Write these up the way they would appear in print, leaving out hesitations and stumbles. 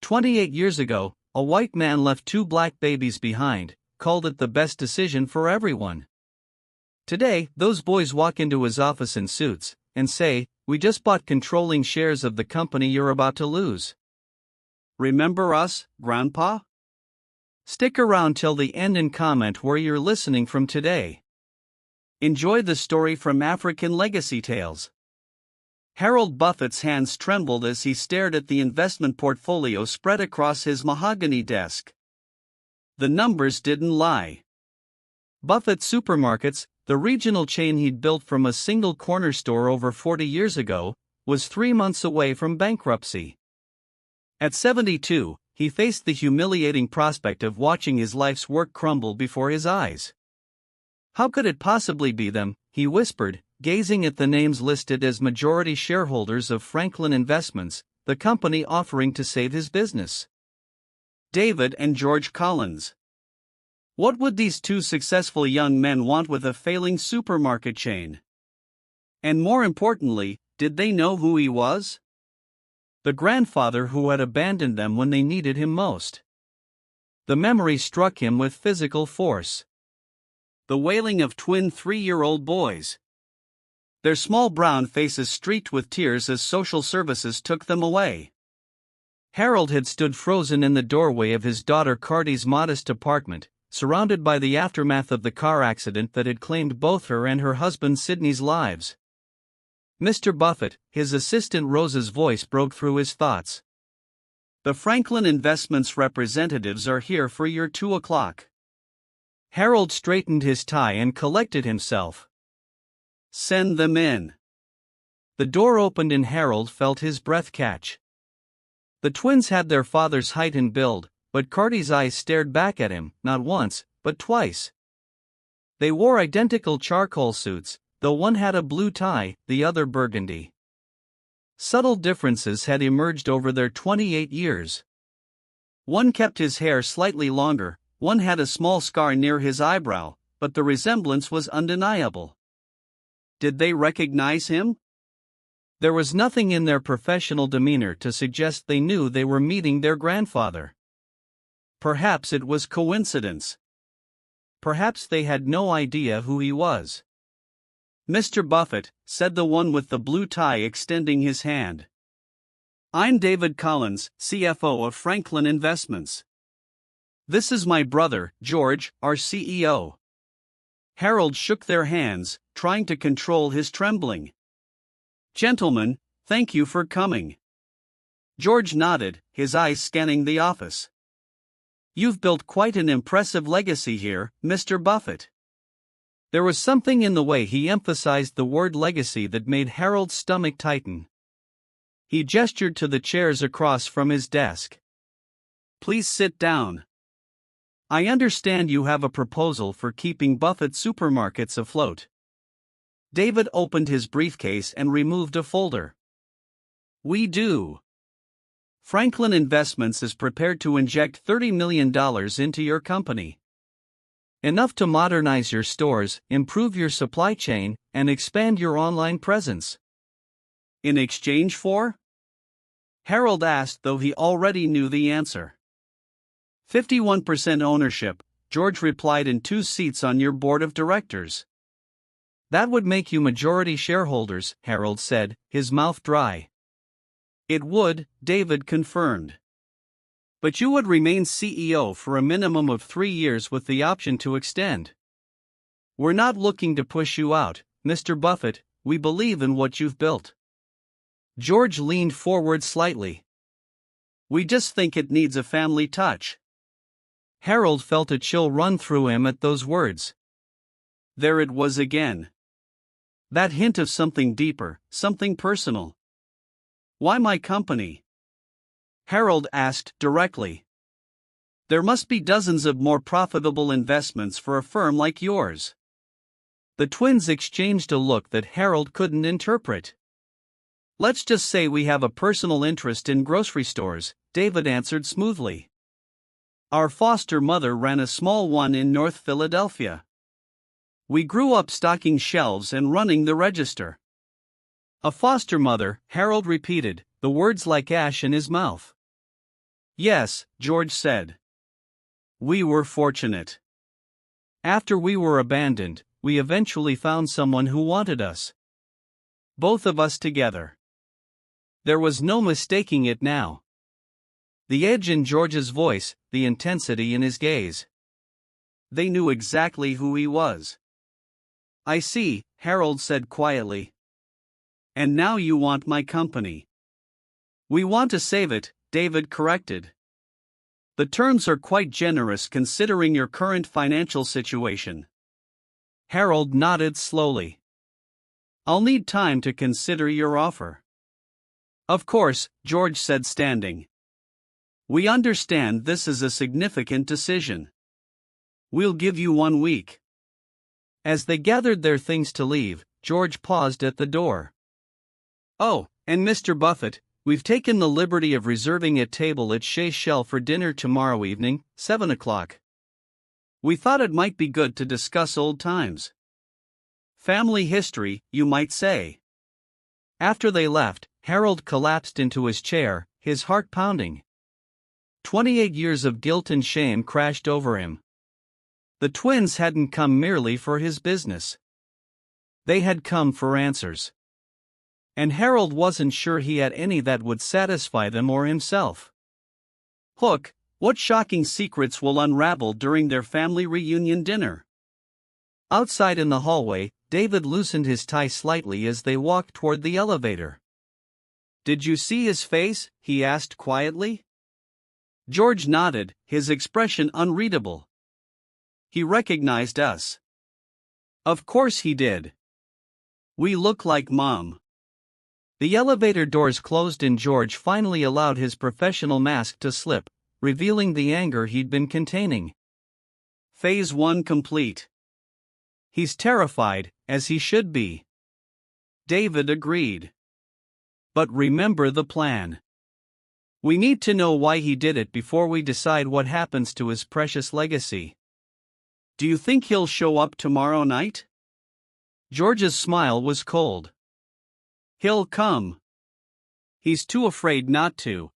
28 years ago, a white man left two black babies behind, called it the best decision for everyone. Today, those boys walk into his office in suits and say, "We just bought controlling shares of the company you're about to lose." Remember us, Grandpa? Stick around till the end and comment where you're listening from today. Enjoy the story from African Legacy Tales. Harold Buffett's hands trembled as he stared at the investment portfolio spread across his mahogany desk. The numbers didn't lie. Buffett Supermarkets, the regional chain he'd built from a single corner store over 40 years ago, was 3 months away from bankruptcy. At 72, he faced the humiliating prospect of watching his life's work crumble before his eyes. How could it possibly be them, he whispered, gazing at the names listed as majority shareholders of Franklin Investments, the company offering to save his business. David and George Collins. What would these two successful young men want with a failing supermarket chain? And more importantly, did they know who he was? The grandfather who had abandoned them when they needed him most. The memory struck him with physical force. The wailing of twin 3-year-old boys. Their small brown faces streaked with tears as social services took them away. Harold had stood frozen in the doorway of his daughter Carty's modest apartment, surrounded by the aftermath of the car accident that had claimed both her and her husband Sidney's lives. "Mr. Buffett," his assistant Rose's voice broke through his thoughts. "The Franklin Investments representatives are here for your 2 o'clock. Harold straightened his tie and collected himself. "Send them in." The door opened and Harold felt his breath catch. The twins had their father's height and build, but Carty's eyes stared back at him, not once, but twice. They wore identical charcoal suits, though one had a blue tie, the other burgundy. Subtle differences had emerged over their 28 years. One kept his hair slightly longer, one had a small scar near his eyebrow, but the resemblance was undeniable. Did they recognize him? There was nothing in their professional demeanor to suggest they knew they were meeting their grandfather. Perhaps it was coincidence. Perhaps they had no idea who he was. "Mr. Buffett," said the one with the blue tie, extending his hand. "I'm David Collins, CFO of Franklin Investments. This is my brother, George, our CEO." Harold shook their hands, trying to control his trembling. "Gentlemen, thank you for coming." George nodded, his eyes scanning the office. "You've built quite an impressive legacy here, Mr. Buffett." There was something in the way he emphasized the word legacy that made Harold's stomach tighten. He gestured to the chairs across from his desk. "Please sit down. I understand you have a proposal for keeping Buffett Supermarkets afloat." David opened his briefcase and removed a folder. "We do. Franklin Investments is prepared to inject $30 million into your company. Enough to modernize your stores, improve your supply chain, and expand your online presence." "In exchange for?" Harold asked, though he already knew the answer. 51% ownership, George replied, "in 2 seats on your board of directors." "That would make you majority shareholders," Harold said, his mouth dry. "It would," David confirmed. "But you would remain CEO for a minimum of 3 years with the option to extend. We're not looking to push you out, Mr. Buffett, we believe in what you've built." George leaned forward slightly. "We just think it needs a family touch." Harold felt a chill run through him at those words. There it was again. That hint of something deeper, something personal. "Why my company?" Harold asked directly. "There must be dozens of more profitable investments for a firm like yours." The twins exchanged a look that Harold couldn't interpret. "Let's just say we have a personal interest in grocery stores," David answered smoothly. "Our foster mother ran a small one in North Philadelphia. We grew up stocking shelves and running the register." "A foster mother," Harold repeated, the words like ash in his mouth. Yes, George said. We were fortunate. After we were abandoned, we eventually found someone who wanted us. Both of us together. There was no mistaking it now. The edge in George's voice, the intensity in his gaze. They knew exactly who he was. I see, Harold said quietly. And now you want my company. We want to save it, David corrected. The terms are quite generous considering your current financial situation. Harold nodded slowly. I'll need time to consider your offer. Of course, George said, standing. We understand this is a significant decision. We'll give you 1 week. As they gathered their things to leave, George paused at the door. Oh, and Mr. Buffett, we've taken the liberty of reserving a table at Chez Shell for dinner tomorrow evening, 7 o'clock. We thought it might be good to discuss old times. Family history, you might say. After they left, Harold collapsed into his chair, his heart pounding. 28 years of guilt and shame crashed over him. The twins hadn't come merely for his business. They had come for answers. And Harold wasn't sure he had any that would satisfy them or himself. Hook, what shocking secrets will unravel during their family reunion dinner? Outside in the hallway, David loosened his tie slightly as they walked toward the elevator. Did you see his face? He asked quietly. George nodded, his expression unreadable. He recognized us. Of course he did. We look like Mom. The elevator doors closed and George finally allowed his professional mask to slip, revealing the anger he'd been containing. Phase 1 complete. He's terrified, as he should be. David agreed. But remember the plan. We need to know why he did it before we decide what happens to his precious legacy. Do you think he'll show up tomorrow night? George's smile was cold. He'll come. He's too afraid not to.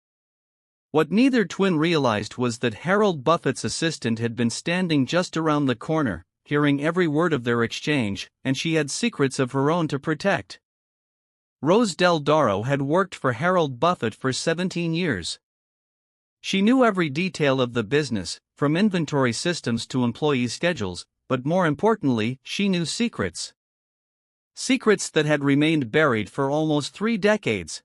What neither twin realized was that Harold Buffett's assistant had been standing just around the corner, hearing every word of their exchange, and she had secrets of her own to protect. Rose Del Doro had worked for Harold Buffett for 17 years. She knew every detail of the business, from inventory systems to employee schedules, but more importantly, she knew secrets. Secrets that had remained buried for almost 3 decades.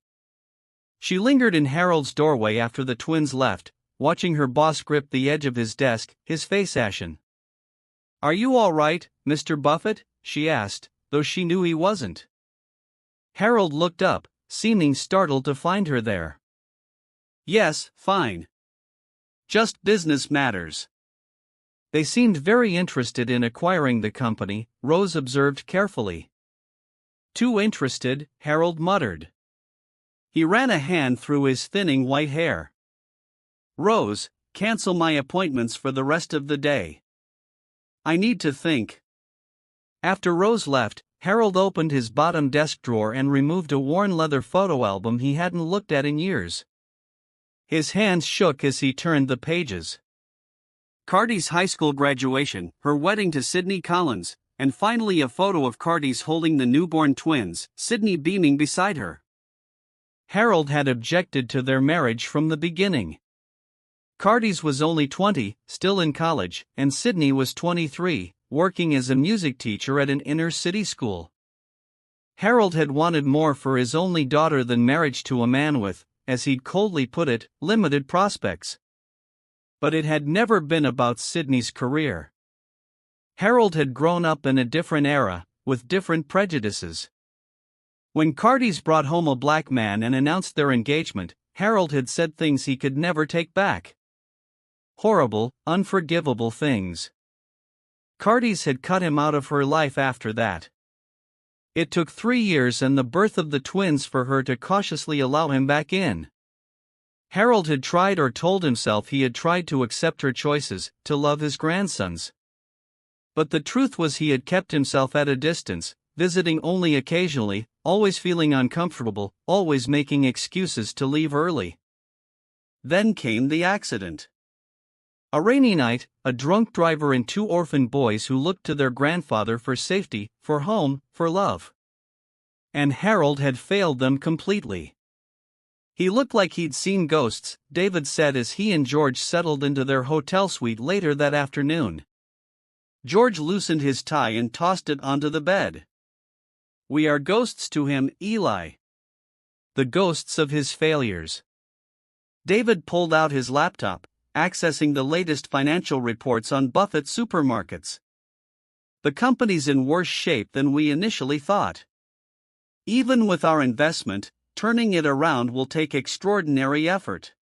She lingered in Harold's doorway after the twins left, watching her boss grip the edge of his desk, his face ashen. Are you all right, Mr. Buffett? She asked, though she knew he wasn't. Harold looked up, seeming startled to find her there. Yes, fine. Just business matters. They seemed very interested in acquiring the company, Rose observed carefully. Too interested, Harold muttered. He ran a hand through his thinning white hair. Rose, cancel my appointments for the rest of the day. I need to think. After Rose left, Harold opened his bottom desk drawer and removed a worn leather photo album he hadn't looked at in years. His hands shook as he turned the pages. Cardi's high school graduation, her wedding to Sydney Collins, and finally a photo of Cardi's holding the newborn twins, Sydney beaming beside her. Harold had objected to their marriage from the beginning. Cardi's was only 20, still in college, and Sydney was 23, working as a music teacher at an inner-city school. Harold had wanted more for his only daughter than marriage to a man with, as he'd coldly put it, limited prospects. But it had never been about Sydney's career. Harold had grown up in a different era, with different prejudices. When Cardi's brought home a black man and announced their engagement, Harold had said things he could never take back. Horrible, unforgivable things. Cardi's had cut him out of her life after that. It took 3 years and the birth of the twins for her to cautiously allow him back in. Harold had tried, or told himself he had tried, to accept her choices, to love his grandsons. But the truth was he had kept himself at a distance, visiting only occasionally, always feeling uncomfortable, always making excuses to leave early. Then came the accident. A rainy night, a drunk driver and two orphan boys who looked to their grandfather for safety, for home, for love. And Harold had failed them completely. He looked like he'd seen ghosts, David said as he and George settled into their hotel suite later that afternoon. George loosened his tie and tossed it onto the bed. "We are ghosts to him, Eli. The ghosts of his failures." David pulled out his laptop, accessing the latest financial reports on Buffett supermarkets. "The company's in worse shape than we initially thought. Even with our investment, turning it around will take extraordinary effort."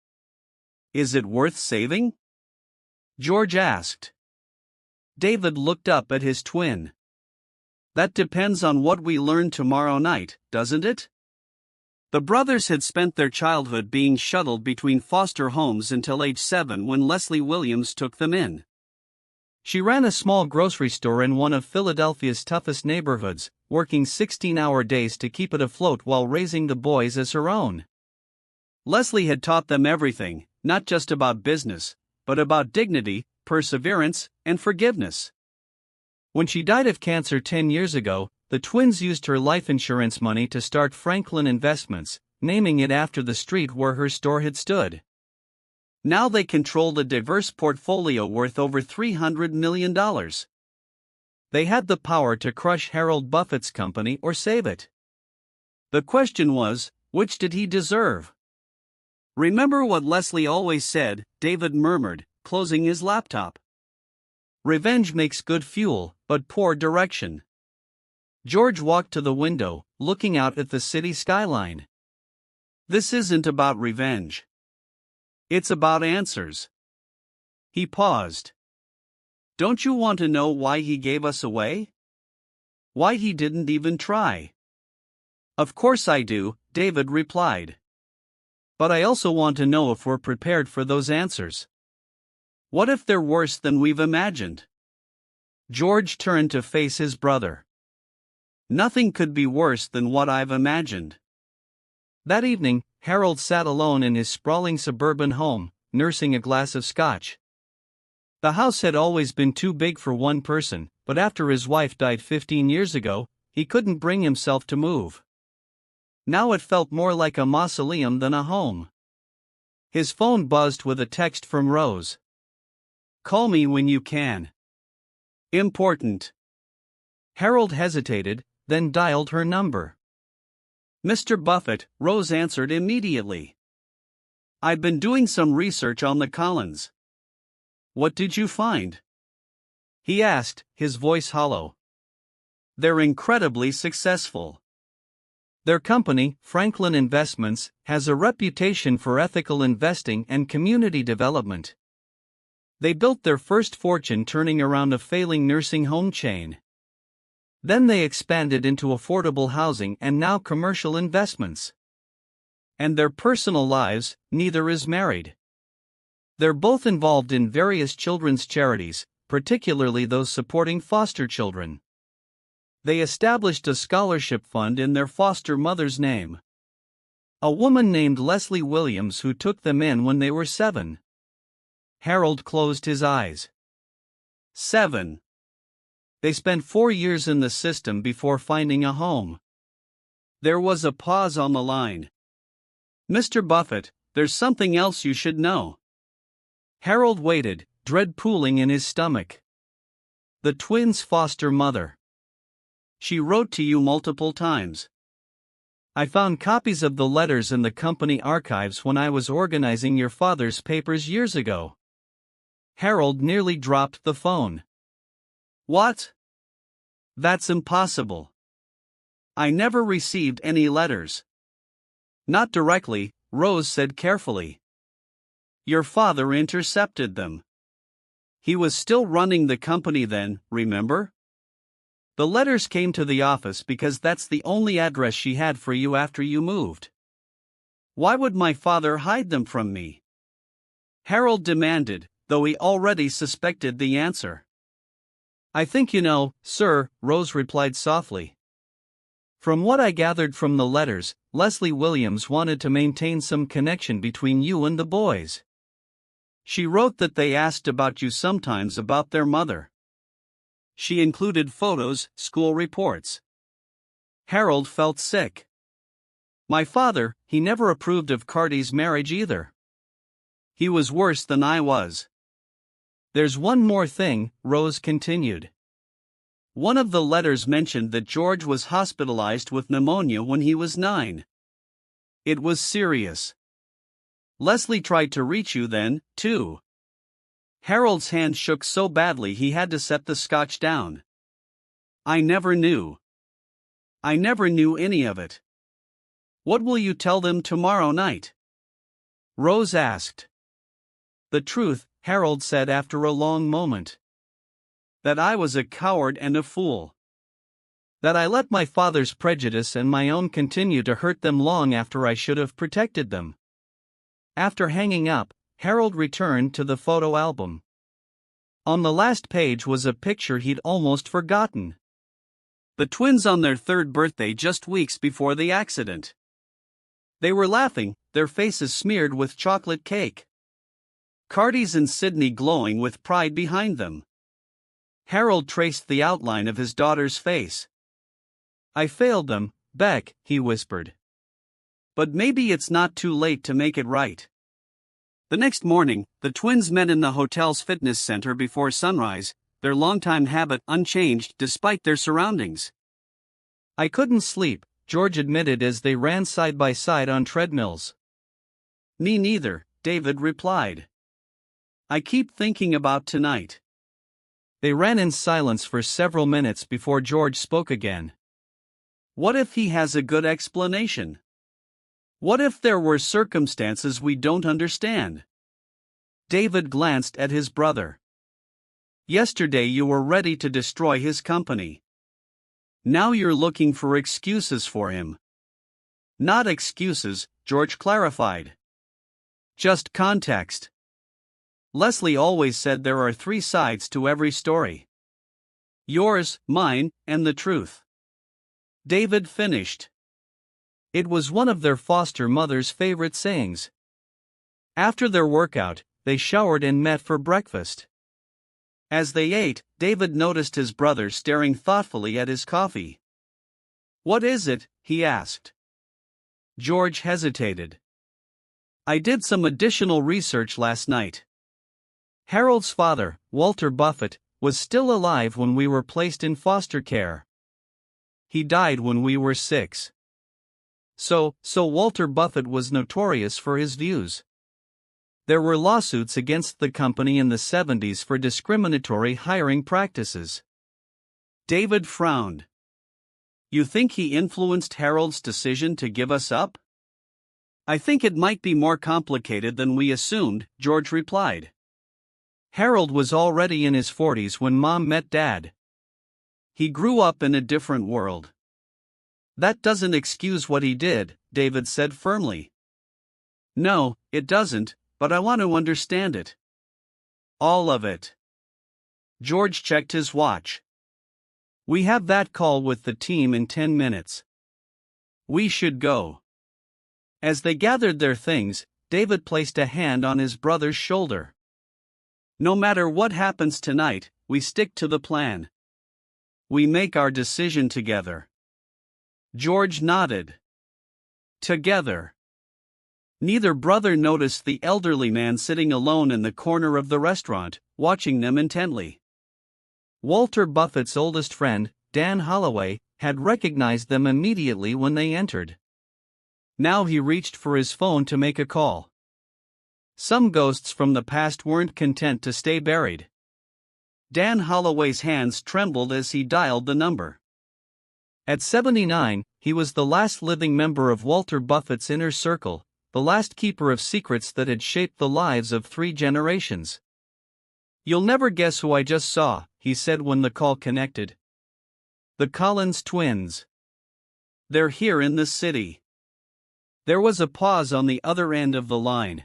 "Is it worth saving?" George asked. David looked up at his twin. "That depends on what we learn tomorrow night, doesn't it?" The brothers had spent their childhood being shuttled between foster homes until age 7 when Leslie Williams took them in. She ran a small grocery store in one of Philadelphia's toughest neighborhoods, working 16-hour days to keep it afloat while raising the boys as her own. Leslie had taught them everything, not just about business, but about dignity, perseverance, and forgiveness. When she died of cancer 10 years ago, the twins used her life insurance money to start Franklin Investments, naming it after the street where her store had stood. Now they controlled a diverse portfolio worth over $300 million. They had the power to crush Harold Buffett's company or save it. The question was, which did he deserve? "Remember what Leslie always said," David murmured, closing his laptop. "Revenge makes good fuel, but poor direction." George walked to the window, looking out at the city skyline. "This isn't about revenge. It's about answers." He paused. "Don't you want to know why he gave us away? Why he didn't even try?" "Of course I do," David replied. "But I also want to know if we're prepared for those answers. What if they're worse than we've imagined?" George turned to face his brother. "Nothing could be worse than what I've imagined." That evening, Harold sat alone in his sprawling suburban home, nursing a glass of scotch. The house had always been too big for one person, but after his wife died 15 years ago, he couldn't bring himself to move. Now it felt more like a mausoleum than a home. His phone buzzed with a text from Rose. "Call me when you can. Important." Harold hesitated, then dialed her number. "Mr. Buffett," Rose answered immediately. "I've been doing some research on the Collins." "What did you find?" he asked, his voice hollow. "They're incredibly successful. Their company, Franklin Investments, has a reputation for ethical investing and community development. They built their first fortune turning around a failing nursing home chain. Then they expanded into affordable housing and now commercial investments. And their personal lives, neither is married. They're both involved in various children's charities, particularly those supporting foster children. They established a scholarship fund in their foster mother's name. A woman named Leslie Williams who took them in when they were 7. Harold closed his eyes. 7. They spent 4 years in the system before finding a home. There was a pause on the line. "Mr. Buffett, there's something else you should know." Harold waited, dread pooling in his stomach. "The twins' foster mother. She wrote to you multiple times. I found copies of the letters in the company archives when I was organizing your father's papers years ago." Harold nearly dropped the phone. "What? That's impossible. I never received any letters." "Not directly," Rose said carefully. "Your father intercepted them. He was still running the company then, remember? The letters came to the office because that's the only address she had for you after you moved." "Why would my father hide them from me?" Harold demanded, though he already suspected the answer. "I think you know, sir," Rose replied softly. From what I gathered from the letters, Leslie Williams wanted to maintain some connection between you and the boys. She wrote that they asked about you sometimes about their mother. She included photos, school reports. Harold felt sick. My father, he never approved of Carty's marriage either. He was worse than I was. There's one more thing, Rose continued. One of the letters mentioned that George was hospitalized with pneumonia when he was 9. It was serious. Leslie tried to reach you then, too. Harold's hand shook so badly he had to set the scotch down. I never knew any of it. What will you tell them tomorrow night? Rose asked. The truth, Harold said after a long moment. That I was a coward and a fool. That I let my father's prejudice and my own continue to hurt them long after I should have protected them. After hanging up, Harold returned to the photo album. On the last page was a picture he'd almost forgotten. The twins on their 3rd birthday just weeks before the accident. They were laughing, their faces smeared with chocolate cake. Carty's and Sydney glowing with pride behind them. Harold traced the outline of his daughter's face. I failed them, Beck, he whispered. But maybe it's not too late to make it right. The next morning, the twins met in the hotel's fitness center before sunrise, their longtime habit unchanged despite their surroundings. I couldn't sleep, George admitted as they ran side by side on treadmills. Me neither, David replied. I keep thinking about tonight. They ran in silence for several minutes before George spoke again. What if he has a good explanation? What if there were circumstances we don't understand? David glanced at his brother. Yesterday you were ready to destroy his company. Now you're looking for excuses for him. Not excuses, George clarified. Just context. Leslie always said there are 3 sides to every story. Yours, mine, and the truth. David finished. It was one of their foster mother's favorite sayings. After their workout, they showered and met for breakfast. As they ate, David noticed his brother staring thoughtfully at his coffee. What is it? He asked. George hesitated. I did some additional research last night. Harold's father, Walter Buffett, was still alive when we were placed in foster care. He died when we were 6. So Walter Buffett was notorious for his views. There were lawsuits against the company in the 70s for discriminatory hiring practices. David frowned. You think he influenced Harold's decision to give us up? I think it might be more complicated than we assumed, George replied. Harold was already in his 40s when Mom met Dad. He grew up in a different world. That doesn't excuse what he did, David said firmly. No, it doesn't, but I want to understand it. All of it. George checked his watch. We have that call with the team in 10 minutes. We should go. As they gathered their things, David placed a hand on his brother's shoulder. No matter what happens tonight, we stick to the plan. We make our decision together. George nodded. Together. Neither brother noticed the elderly man sitting alone in the corner of the restaurant, watching them intently. Walter Buffett's oldest friend, Dan Holloway, had recognized them immediately when they entered. Now he reached for his phone to make a call. Some ghosts from the past weren't content to stay buried. Dan Holloway's hands trembled as he dialed the number. At 79, he was the last living member of Walter Buffett's inner circle, the last keeper of secrets that had shaped the lives of 3 generations. You'll never guess who I just saw, he said when the call connected. The Collins twins. They're here in the city. There was a pause on the other end of the line.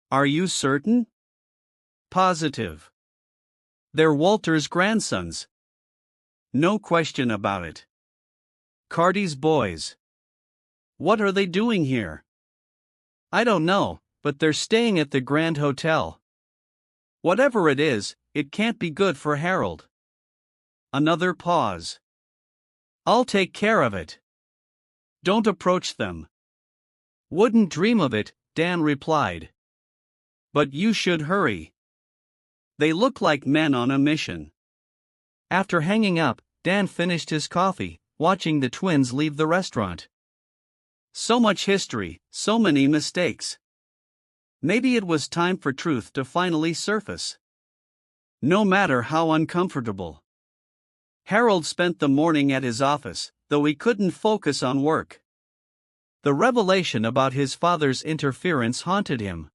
Are you certain? Positive. They're Walter's grandsons. No question about it. Cardi's boys. What are they doing here? I don't know, but they're staying at the Grand Hotel. Whatever it is, it can't be good for Harold. Another pause. I'll take care of it. Don't approach them. Wouldn't dream of it, Dan replied. But you should hurry. They look like men on a mission. After hanging up, Dan finished his coffee, watching the twins leave the restaurant. So much history, so many mistakes. Maybe it was time for truth to finally surface. No matter how uncomfortable. Harold spent the morning at his office, though he couldn't focus on work. The revelation about his father's interference haunted him.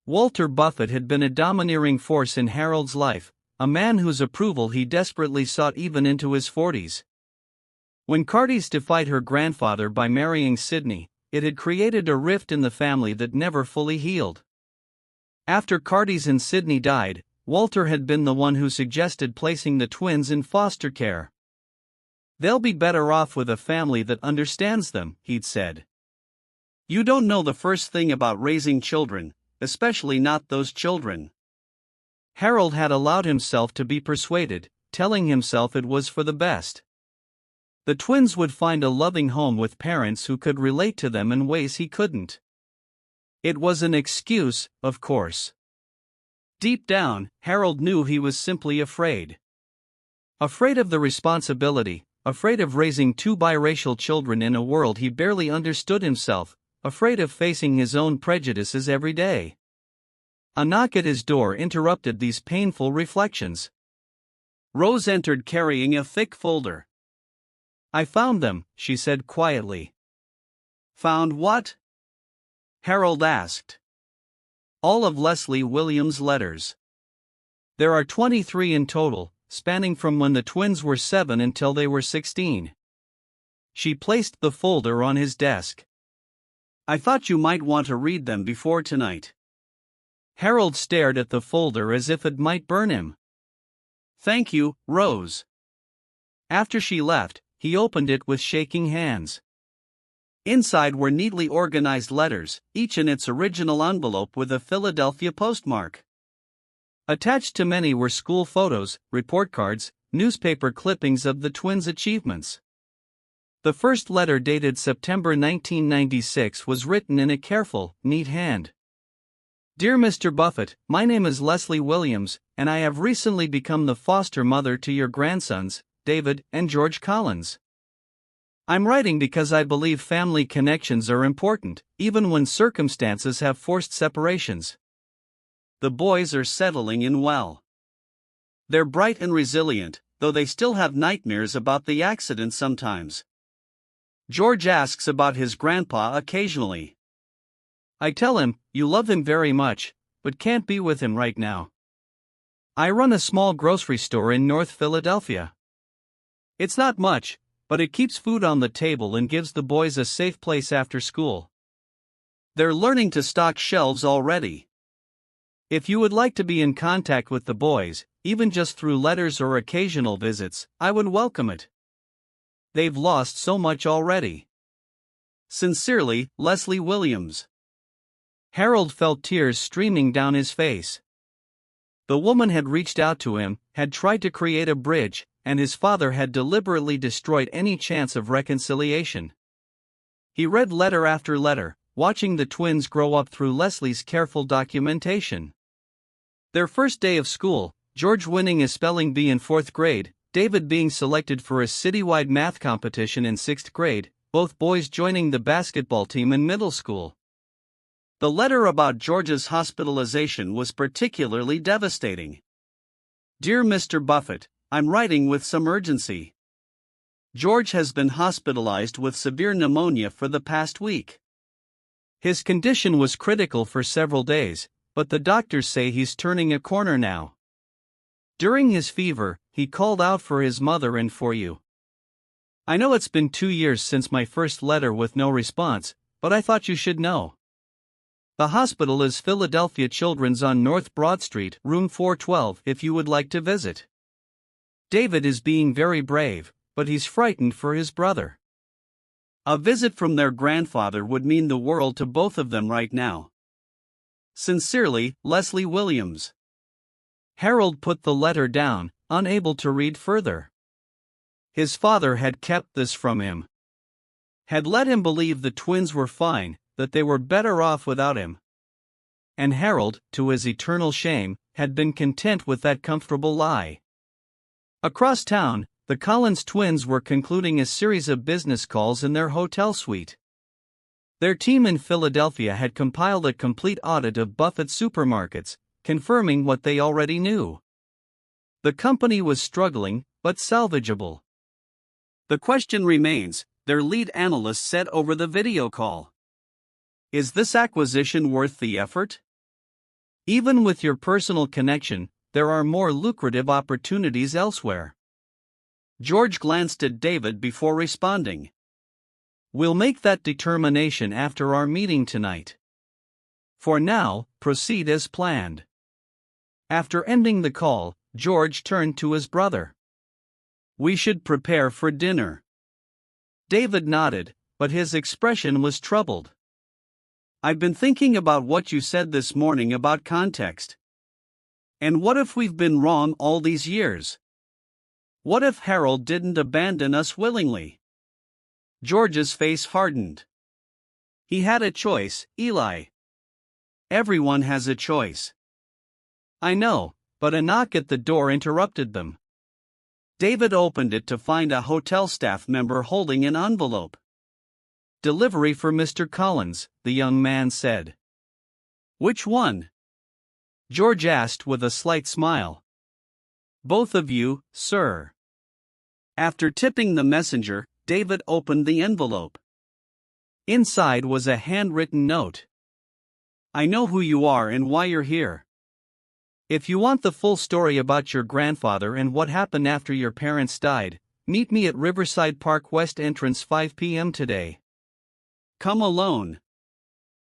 Walter Buffett had been a domineering force in Harold's life, a man whose approval he desperately sought even into his 40s. When Cardi's defied her grandfather by marrying Sydney, it had created a rift in the family that never fully healed. After Cardi's and Sydney died, Walter had been the one who suggested placing the twins in foster care. They'll be better off with a family that understands them, he'd said. You don't know the first thing about raising children, especially not those children. Harold had allowed himself to be persuaded, telling himself it was for the best. The twins would find a loving home with parents who could relate to them in ways he couldn't. It was an excuse, of course. Deep down, Harold knew he was simply afraid. Afraid of the responsibility, afraid of raising two biracial children in a world he barely understood himself, afraid of facing his own prejudices every day. A knock at his door interrupted these painful reflections. Rose entered carrying a thick folder. I found them, she said quietly. Found what? Harold asked. All of Leslie Williams' letters. There are 23 in total, spanning from when the twins were 7 until they were 16. She placed the folder on his desk. I thought you might want to read them before tonight. Harold stared at the folder as if it might burn him. Thank you, Rose. After she left, he opened it with shaking hands. Inside were neatly organized letters, each in its original envelope with a Philadelphia postmark. Attached to many were school photos, report cards, newspaper clippings of the twins' achievements. The first letter, dated September 1996, was written in a careful, neat hand. Dear Mr. Buffett, my name is Leslie Williams, and I have recently become the foster mother to your grandsons, David and George Collins. I'm writing because I believe family connections are important, even when circumstances have forced separations. The boys are settling in well. They're bright and resilient, though they still have nightmares about the accident sometimes. George asks about his grandpa occasionally. I tell him, you love him very much, but can't be with him right now. I run a small grocery store in North Philadelphia. It's not much, but it keeps food on the table and gives the boys a safe place after school. They're learning to stock shelves already. If you would like to be in contact with the boys, even just through letters or occasional visits, I would welcome it. They've lost so much already. Sincerely, Leslie Williams. Harold felt tears streaming down his face. The woman had reached out to him, had tried to create a bridge, and his father had deliberately destroyed any chance of reconciliation. He read letter after letter, watching the twins grow up through Leslie's careful documentation. Their first day of school, George winning a spelling bee in 4th grade, David being selected for a citywide math competition in 6th grade, both boys joining the basketball team in middle school. The letter about George's hospitalization was particularly devastating. Dear Mr. Buffett, I'm writing with some urgency. George has been hospitalized with severe pneumonia for the past week. His condition was critical for several days, but the doctors say he's turning a corner now. During his fever, he called out for his mother and for you. I know it's been 2 years since my first letter with no response, but I thought you should know. The hospital is Philadelphia Children's on North Broad Street, room 412, if you would like to visit. David is being very brave, but he's frightened for his brother. A visit from their grandfather would mean the world to both of them right now. Sincerely, Leslie Williams. Harold put the letter down, unable to read further. His father had kept this from him. Had let him believe the twins were fine, that they were better off without him. And Harold, to his eternal shame, had been content with that comfortable lie. Across town, the Collins twins were concluding a series of business calls in their hotel suite. Their team in Philadelphia had compiled a complete audit of Buffett's supermarkets, confirming what they already knew. The company was struggling, but salvageable. The question remains, their lead analyst said over the video call. Is this acquisition worth the effort? Even with your personal connection, there are more lucrative opportunities elsewhere. George glanced at David before responding. We'll make that determination after our meeting tonight. For now, proceed as planned. After ending the call, George turned to his brother. We should prepare for dinner. David nodded, but his expression was troubled. I've been thinking about what you said this morning about context. And what if we've been wrong all these years? What if Harold didn't abandon us willingly? George's face hardened. He had a choice, Eli. Everyone has a choice. I know, but a knock at the door interrupted them. David opened it to find a hotel staff member holding an envelope. Delivery for Mr. Collins, the young man said. Which one? George asked with a slight smile. Both of you, sir. After tipping the messenger, David opened the envelope. Inside was a handwritten note. I know who you are and why you're here. If you want the full story about your grandfather and what happened after your parents died, meet me at Riverside Park West entrance 5 p.m. today. Come alone.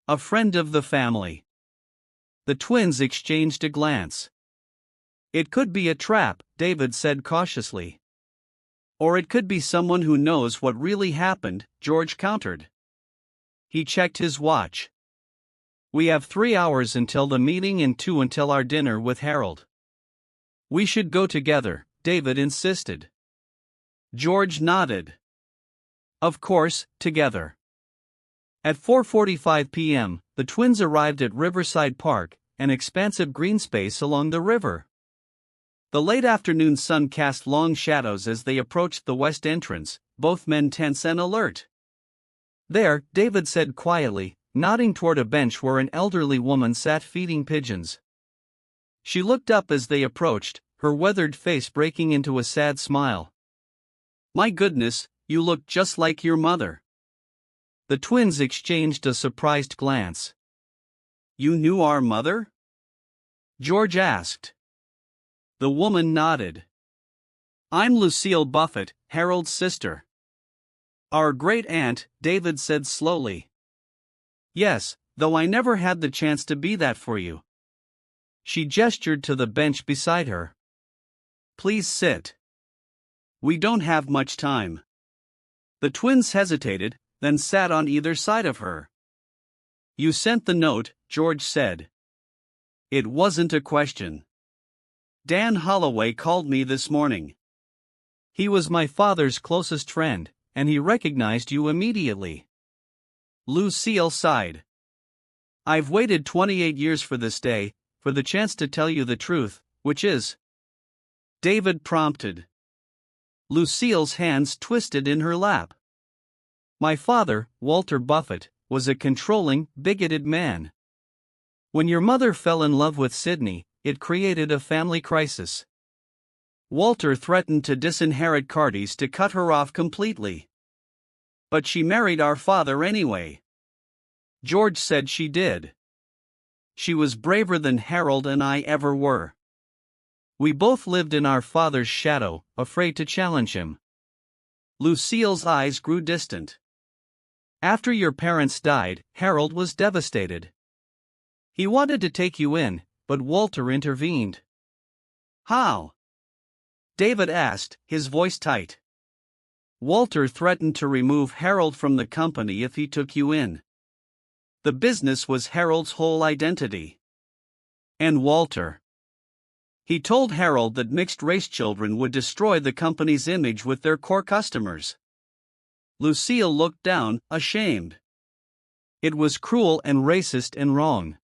A friend of the family. The twins exchanged a glance. It could be a trap, David said cautiously. Or it could be someone who knows what really happened, George countered. He checked his watch. We have 3 hours until the meeting and 2 until our dinner with Harold. We should go together, David insisted. George nodded. Of course, together. At 4:45 p.m., the twins arrived at Riverside Park, an expansive green space along the river. The late afternoon sun cast long shadows as they approached the west entrance, both men tense and alert. There, David said quietly, nodding toward a bench where an elderly woman sat feeding pigeons. She looked up as they approached, her weathered face breaking into a sad smile. My goodness, you look just like your mother. The twins exchanged a surprised glance. You knew our mother? George asked. The woman nodded. I'm Lucille Buffett, Harold's sister. Our great-aunt, David said slowly. Yes, though I never had the chance to be that for you. She gestured to the bench beside her. Please sit. We don't have much time. The twins hesitated, then sat on either side of her. You sent the note, George said. It wasn't a question. Dan Holloway called me this morning. He was my father's closest friend, and he recognized you immediately. Lucille sighed. I've waited 28 years for this day, for the chance to tell you the truth, which is... David prompted. Lucille's hands twisted in her lap. My father, Walter Buffett, was a controlling, bigoted man. When your mother fell in love with Sidney, it created a family crisis. Walter threatened to disinherit Carty's to cut her off completely. But she married our father anyway. George said she did. She was braver than Harold and I ever were. We both lived in our father's shadow, afraid to challenge him. Lucille's eyes grew distant. After your parents died, Harold was devastated. He wanted to take you in, but Walter intervened. How? David asked, his voice tight. Walter threatened to remove Harold from the company if he took you in. The business was Harold's whole identity. And Walter. He told Harold that mixed-race children would destroy the company's image with their core customers. Lucille looked down, ashamed. It was cruel and racist and wrong.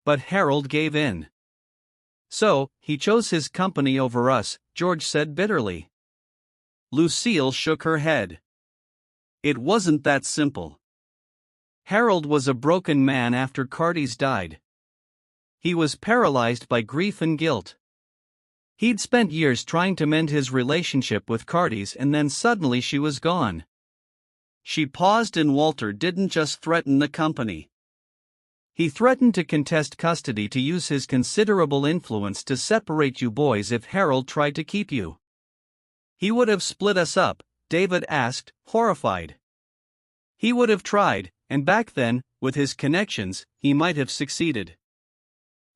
But Harold gave in. So, he chose his company over us, George said bitterly. Lucille shook her head. It wasn't that simple. Harold was a broken man after Carty's died. He was paralyzed by grief and guilt. He'd spent years trying to mend his relationship with Carty's, and then suddenly she was gone. She paused, and Walter didn't just threaten the company. He threatened to contest custody to use his considerable influence to separate you boys if Harold tried to keep you. He would have split us up, David asked, horrified. He would have tried, and back then, with his connections, he might have succeeded.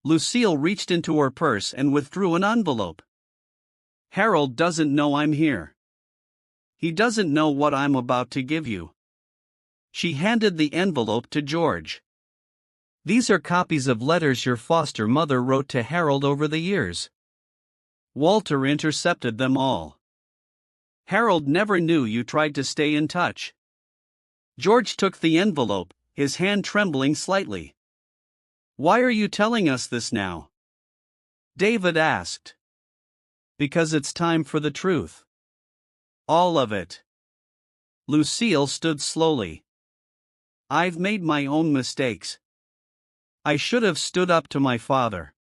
Lucille reached into her purse and withdrew an envelope. Harold doesn't know I'm here. He doesn't know what I'm about to give you. She handed the envelope to George. These are copies of letters your foster mother wrote to Harold over the years. Walter intercepted them all. Harold never knew you tried to stay in touch. George took the envelope, his hand trembling slightly. Why are you telling us this now? David asked. Because it's time for the truth. All of it. Lucille stood slowly. I've made my own mistakes. I should have stood up to my father.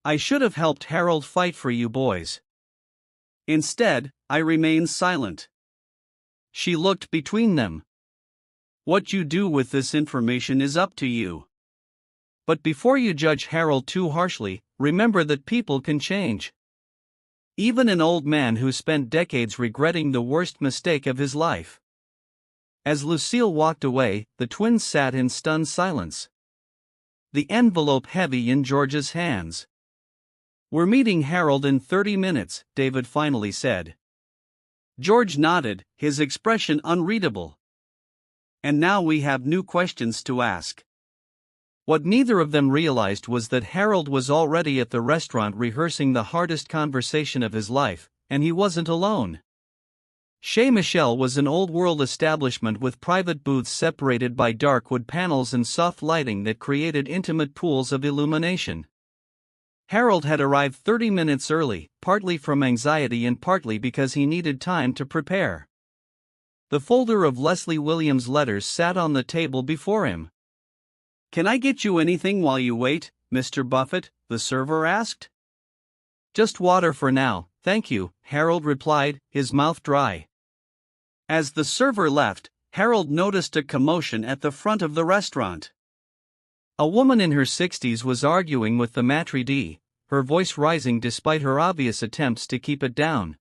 I should have helped Harold fight for you boys. Instead, I remained silent. She looked between them. What you do with this information is up to you. But before you judge Harold too harshly, remember that people can change. Even an old man who spent decades regretting the worst mistake of his life. As Lucille walked away, the twins sat in stunned silence. The envelope heavy in George's hands. We're meeting Harold in 30 minutes, David finally said. George nodded, his expression unreadable. And now we have new questions to ask. What neither of them realized was that Harold was already at the restaurant rehearsing the hardest conversation of his life, and he wasn't alone. Chez Michel was an old-world establishment with private booths separated by dark wood panels and soft lighting that created intimate pools of illumination. Harold had arrived 30 minutes early, partly from anxiety and partly because he needed time to prepare. The folder of Leslie Williams' letters sat on the table before him. Can I get you anything while you wait, Mr. Buffett? The server asked. Just water for now, thank you, Harold replied, his mouth dry. As the server left, Harold noticed a commotion at the front of the restaurant. A woman in her 60s was arguing with the maitre d', her voice rising despite her obvious attempts to keep it down.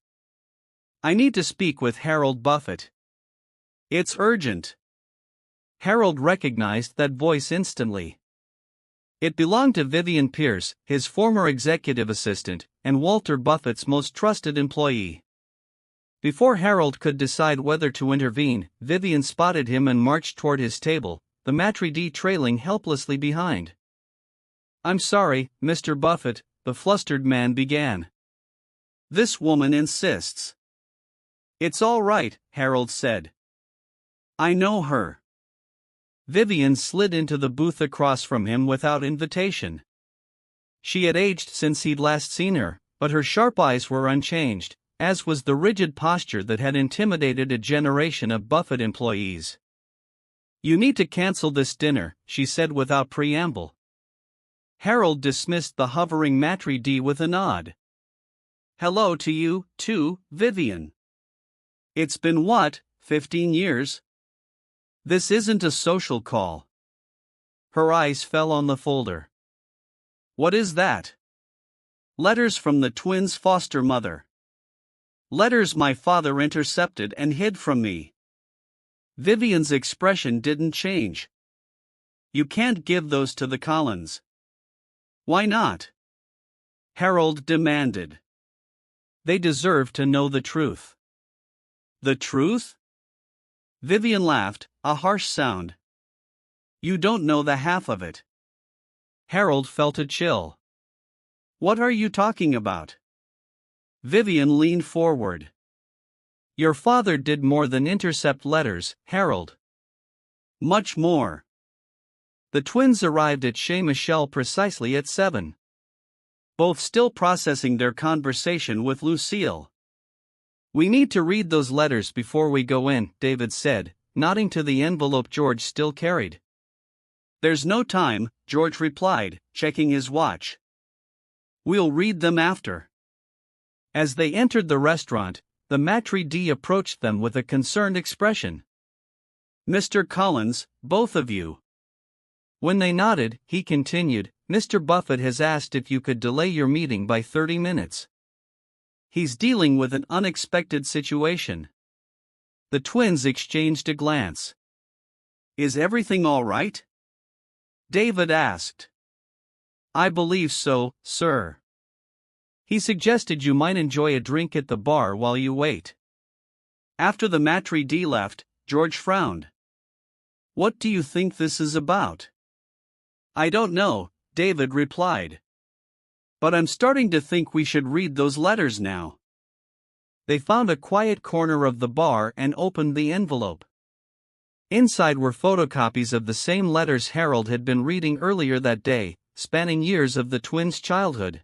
I need to speak with Harold Buffett. It's urgent. Harold recognized that voice instantly. It belonged to Vivian Pierce, his former executive assistant, and Walter Buffett's most trusted employee. Before Harold could decide whether to intervene, Vivian spotted him and marched toward his table, the maitre d' trailing helplessly behind. I'm sorry, Mr. Buffett, the flustered man began. This woman insists. It's all right, Harold said. I know her. Vivian slid into the booth across from him without invitation. She had aged since he'd last seen her, but her sharp eyes were unchanged, as was the rigid posture that had intimidated a generation of Buffett employees. You need to cancel this dinner, she said without preamble. Harold dismissed the hovering maitre d' with a nod. Hello to you, too, Vivian. It's been 15 years? This isn't a social call. Her eyes fell on the folder. What is that? Letters from the twins' foster mother. Letters my father intercepted and hid from me. Vivian's expression didn't change. You can't give those to the Collins. Why not? Harold demanded. They deserve to know the truth. The truth? Vivian laughed, a harsh sound. You don't know the half of it. Harold felt a chill. What are you talking about? Vivian leaned forward. Your father did more than intercept letters, Harold. Much more. The twins arrived at Chez Michel precisely at 7. Both still processing their conversation with Lucille. We need to read those letters before we go in, David said, nodding to the envelope George still carried. There's no time, George replied, checking his watch. We'll read them after. As they entered the restaurant, the maitre d' approached them with a concerned expression. Mr. Collins, both of you. When they nodded, he continued, Mr. Buffett has asked if you could delay your meeting by 30 minutes. He's dealing with an unexpected situation. The twins exchanged a glance. Is everything all right? David asked. I believe so, sir. He suggested you might enjoy a drink at the bar while you wait. After the maitre d' left, George frowned. What do you think this is about? I don't know, David replied. But I'm starting to think we should read those letters now. They found a quiet corner of the bar and opened the envelope. Inside were photocopies of the same letters Harold had been reading earlier that day, spanning years of the twins' childhood.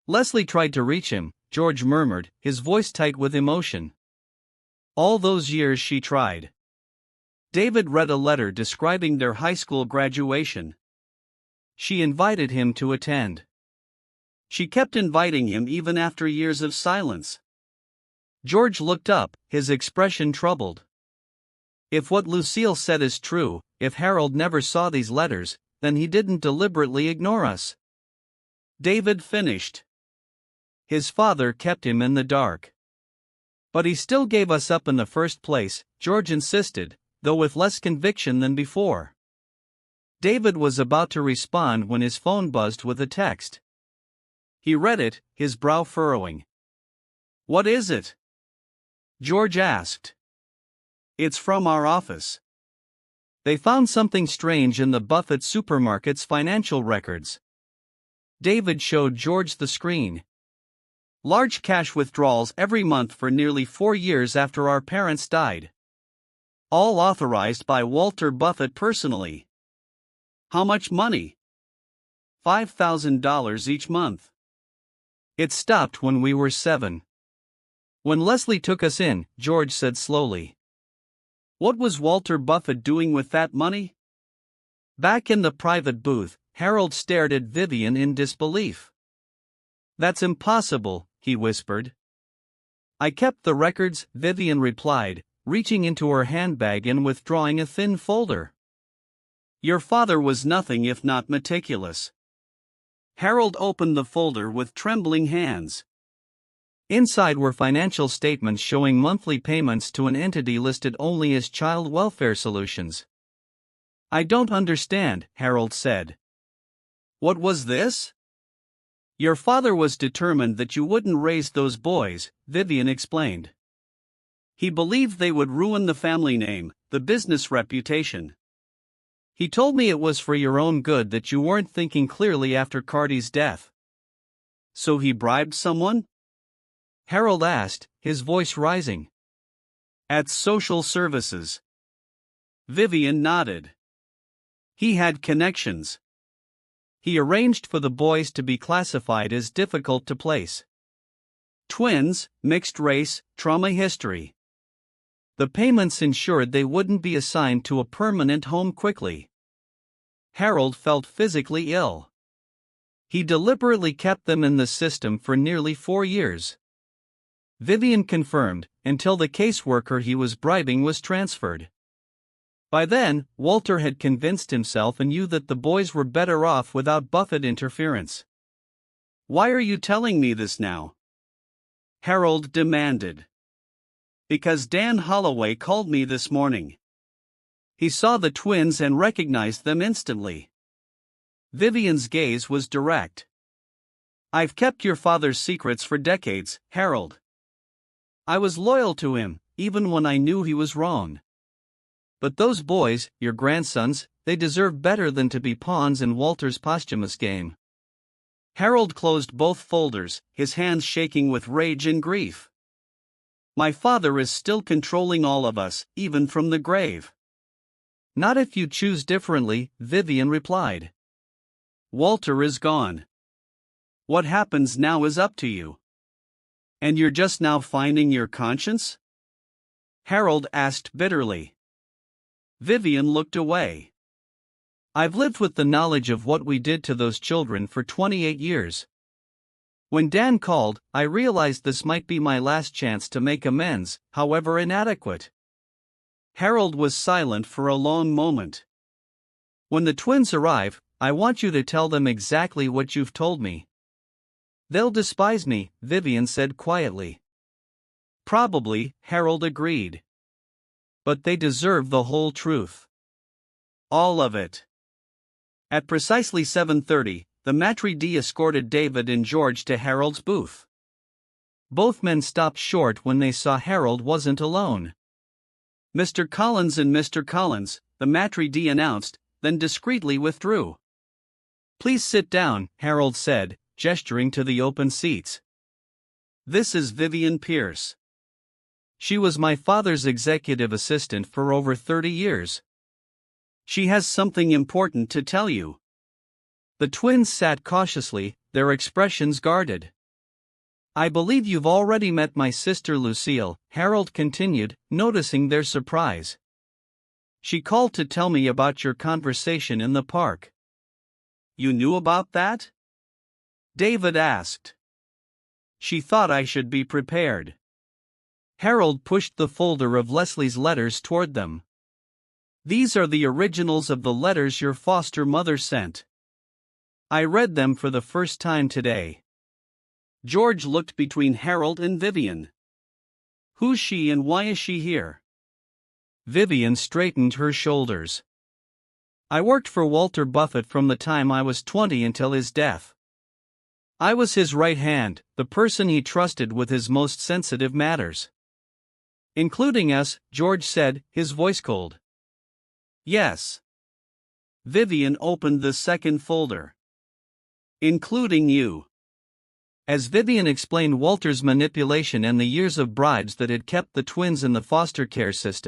Leslie tried to reach him, George murmured, his voice tight with emotion. All those years she tried. David read a letter describing their high school graduation. She invited him to attend. She kept inviting him even after years of silence. George looked up, his expression troubled. If what Lucille said is true, if Harold never saw these letters, then he didn't deliberately ignore us. David finished. His father kept him in the dark. But he still gave us up in the first place, George insisted, though with less conviction than before. David was about to respond when his phone buzzed with a text. He read it, his brow furrowing. What is it? George asked. It's from our office. They found something strange in the Buffett supermarket's financial records. David showed George the screen. Large cash withdrawals every month for nearly 4 years after our parents died. All authorized by Walter Buffett personally. How much money? $5,000 each month. It stopped when we were 7. When Leslie took us in, George said slowly. What was Walter Buffett doing with that money? Back in the private booth, Harold stared at Vivian in disbelief. That's impossible, he whispered. I kept the records, Vivian replied, reaching into her handbag and withdrawing a thin folder. Your father was nothing if not meticulous. Harold opened the folder with trembling hands. Inside were financial statements showing monthly payments to an entity listed only as Child Welfare Solutions. I don't understand, Harold said. What was this? Your father was determined that you wouldn't raise those boys, Vivian explained. He believed they would ruin the family name, the business reputation. He told me it was for your own good that you weren't thinking clearly after Carty's death. So he bribed someone? Harold asked, his voice rising. At social services. Vivian nodded. He had connections. He arranged for the boys to be classified as difficult to place. Twins, mixed race, trauma history. The payments ensured they wouldn't be assigned to a permanent home quickly. Harold felt physically ill. He deliberately kept them in the system for nearly 4 years. Vivian confirmed, until the caseworker he was bribing was transferred. By then, Walter had convinced himself and you that the boys were better off without Buffett interference. Why are you telling me this now? Harold demanded. Because Dan Holloway called me this morning. He saw the twins and recognized them instantly. Vivian's gaze was direct. I've kept your father's secrets for decades, Harold. I was loyal to him, even when I knew he was wrong. But those boys, your grandsons, they deserve better than to be pawns in Walter's posthumous game. Harold closed both folders, his hands shaking with rage and grief. My father is still controlling all of us, even from the grave. Not if you choose differently, Vivian replied. Walter is gone. What happens now is up to you. And you're just now finding your conscience? Harold asked bitterly. Vivian looked away. I've lived with the knowledge of what we did to those children for 28 years. When Dan called, I realized this might be my last chance to make amends, however inadequate. Harold was silent for a long moment. When the twins arrive, I want you to tell them exactly what you've told me. They'll despise me, Vivian said quietly. Probably, Harold agreed. But they deserve the whole truth. All of it. At precisely 7:30, the maitre d' escorted David and George to Harold's booth. Both men stopped short when they saw Harold wasn't alone. Mr. Collins and Mr. Collins, the maitre d' announced, then discreetly withdrew. Please sit down, Harold said, gesturing to the open seats. This is Vivian Pierce. She was my father's executive assistant for over 30 years. She has something important to tell you. The twins sat cautiously, their expressions guarded. I believe you've already met my sister Lucille, Harold continued, noticing their surprise. She called to tell me about your conversation in the park. You knew about that? David asked. She thought I should be prepared. Harold pushed the folder of Leslie's letters toward them. These are the originals of the letters your foster mother sent. I read them for the first time today. George looked between Harold and Vivian. Who's she and why is she here? Vivian straightened her shoulders. I worked for Walter Buffett from the time I was 20 until his death. I was his right hand, the person he trusted with his most sensitive matters. Including us, George said, his voice cold. Yes. Vivian opened the second folder. Including you. As Vivian explained Walter's manipulation and the years of bribes that had kept the twins in the foster care system,